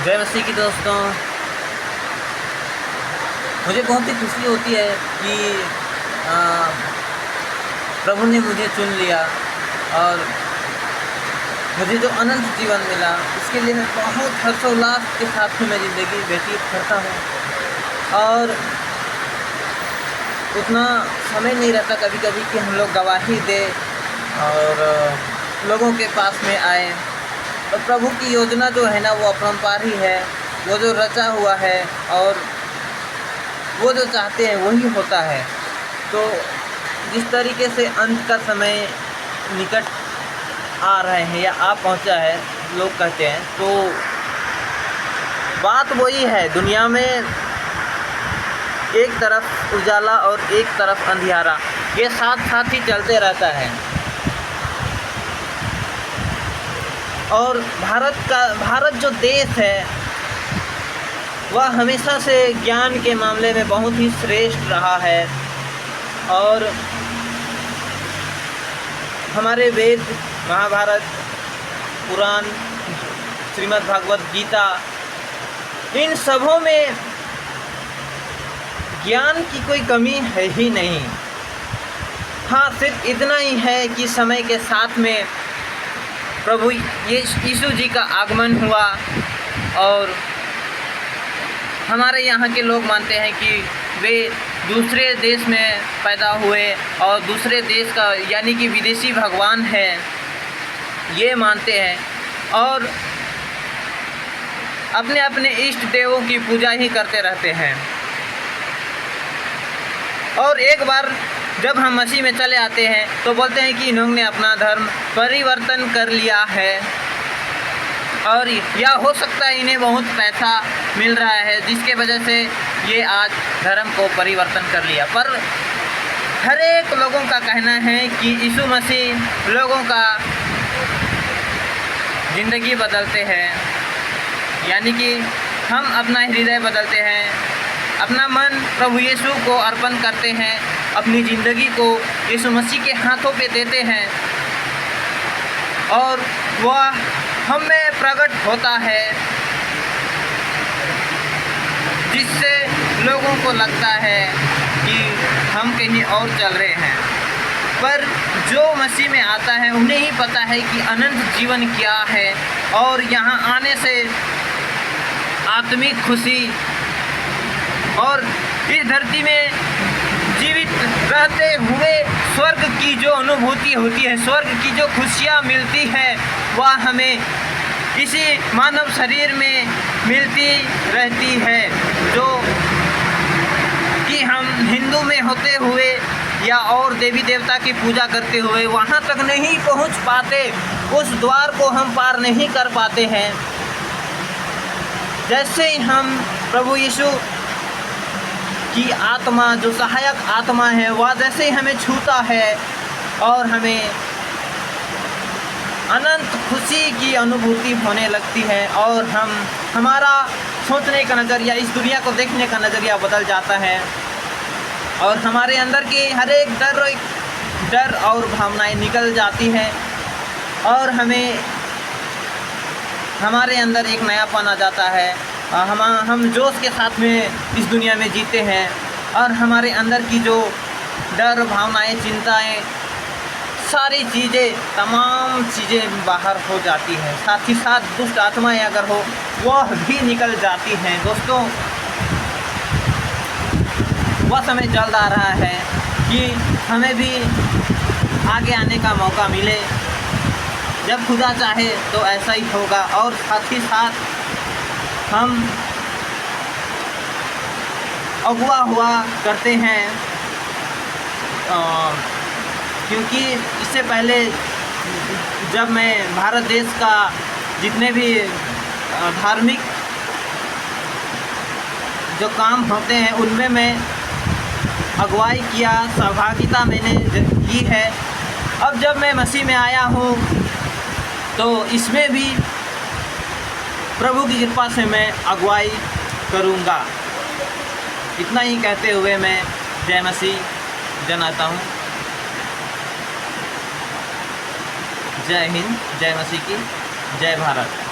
जय मसीह की दोस्तों। मुझे बहुत ही खुशी होती है कि आ, प्रभु ने मुझे चुन लिया और मुझे जो अनंत जीवन मिला इसके लिए मैं बहुत हर्षोल्लास के साथ में मेरी ज़िंदगी व्यतीत करता हूँ। और उतना समय नहीं रहता कभी कभी कि हम लोग गवाही दें और लोगों के पास में आए। और प्रभु की योजना जो है ना वो अपरंपार ही है, वो जो रचा हुआ है और वो जो चाहते हैं वही होता है। तो जिस तरीके से अंत का समय निकट आ रहे हैं या आ पहुंचा है लोग कहते हैं, तो बात वही है। दुनिया में एक तरफ उजाला और एक तरफ अंधियारा, ये साथ साथ ही चलते रहता है। और भारत जो देश है वह हमेशा से ज्ञान के मामले में बहुत ही श्रेष्ठ रहा है। और हमारे वेद, महाभारत, पुराण, श्रीमद् भागवत गीता, इन सबों में ज्ञान की कोई कमी है ही नहीं। हाँ, सिर्फ इतना ही है कि समय के साथ में प्रभु यीशु जी का आगमन हुआ और हमारे यहाँ के लोग मानते हैं कि वे दूसरे देश में पैदा हुए और दूसरे देश का यानी कि विदेशी भगवान है, ये मानते हैं और अपने अपने इष्ट देवों की पूजा ही करते रहते हैं। और एक बार जब हम मसीह में चले आते हैं तो बोलते हैं कि इन्होंने अपना धर्म परिवर्तन कर लिया है। और या हो सकता है इन्हें बहुत पैसा मिल रहा है जिसके वजह से ये आज धर्म को परिवर्तन कर लिया। पर हर एक लोगों का कहना है कि यीशु मसीह लोगों का ज़िंदगी बदलते हैं, यानी कि हम अपना हृदय बदलते हैं, अपना मन प्रभु यीशु को अर्पण करते हैं, अपनी ज़िंदगी को यीशु मसीह के हाथों पे देते हैं और वह हम में प्रकट होता है, जिससे लोगों को लगता है कि हम कहीं और चल रहे हैं। पर जो मसीह में आता है उन्हें ही पता है कि अनंत जीवन क्या है और यहाँ आने से आत्मिक खुशी और इस धरती में जीवित रहते हुए स्वर्ग की जो अनुभूति होती है, स्वर्ग की जो खुशियाँ मिलती है, वह हमें इसी मानव शरीर में मिलती रहती है। जो कि हम हिंदू में होते हुए या और देवी देवता की पूजा करते हुए वहाँ तक नहीं पहुँच पाते, उस द्वार को हम पार नहीं कर पाते हैं। जैसे ही हम प्रभु यीशु की आत्मा, जो सहायक आत्मा है, वह जैसे ही हमें छूता है और हमें अनंत खुशी की अनुभूति होने लगती है और हमारा सोचने का नज़रिया, इस दुनिया को देखने का नज़रिया बदल जाता है और हमारे अंदर के हर एक डर और भावनाएं निकल जाती हैं और हमारे अंदर एक नयापन आ जाता है। हम जोश के साथ में इस दुनिया में जीते हैं और हमारे अंदर की जो डर, भावनाएं, चिंताएं, सारी चीज़ें, तमाम चीज़ें बाहर हो जाती हैं। साथ ही साथ दुष्ट आत्माएं अगर हो वह भी निकल जाती हैं। दोस्तों, वह समय जल्द आ रहा है कि हमें भी आगे आने का मौका मिले। जब खुदा चाहे तो ऐसा ही होगा। और साथ ही साथ हम अगुआ हुआ करते हैं, क्योंकि इससे पहले जब मैं भारत देश का जितने भी धार्मिक जो काम होते हैं उनमें मैं अगुवाई किया, सहभागिता मैंने की है। अब जब मैं मसीह में आया हूँ तो इसमें भी प्रभु की कृपा से मैं अगुवाई करूँगा। इतना ही कहते हुए मैं जय मसीह जनाता हूँ। जय हिंद, जय मसीह की, जय भारत।